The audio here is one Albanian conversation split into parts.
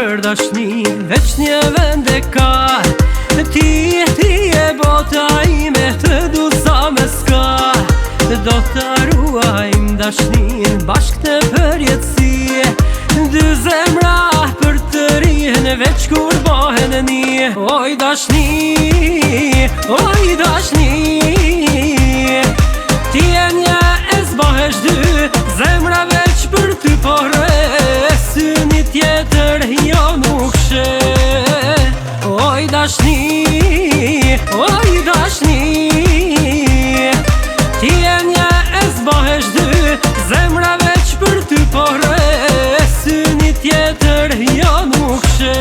për dashni, veç një vend e ka. Ti e bota ime, të du sa me s'ka. Do të ruajmë dashnin, bashk të përjetësi. Dy zemra për të rinë, veç kur bohen një. Oj dashni, oj dashni, ti e një e zbahesh dy. Zemra veç për ty porre, syni tjetër jo nuk she. Oj dashni, oj dashni, ti e një e zbahesh dy. Zemra veç për ty porre, syni tjetër jo nuk she.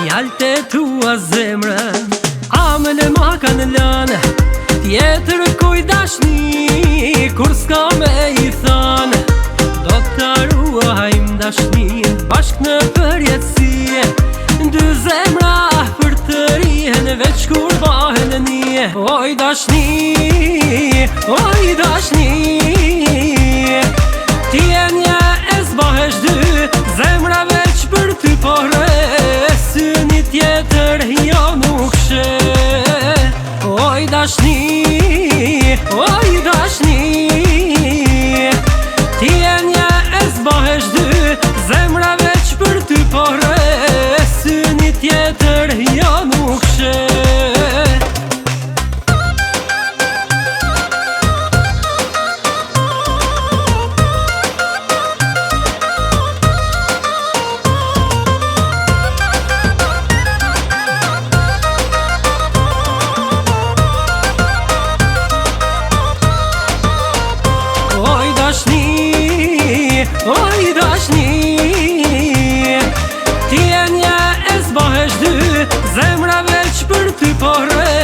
Fjalët e tua zemre, amën e ma kanë lanë. Tjetër kuj dashni, kur s'ka me i thanë. Do të ruajmë dashnin, bashk në përjetësi. Dy zemra për të rinë, veç kur bahen një. Oj dashni, oj dashni, ti e një e zbahesh dy. Zemra veç për ty porre, syni tjetër jo nuk she. Oj dashni, oj dashni, ti e një e zbahesh dy. Zemra veç për ty porre, syni tjetër jo nuk she. Oj dashni, ti e një e zbahesh dy. Zemra veç për ty porre,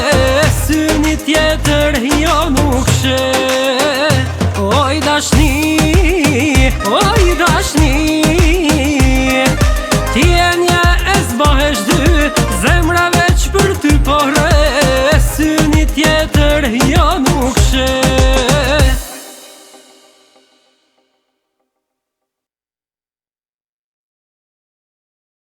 syni tjetër jo nuk she.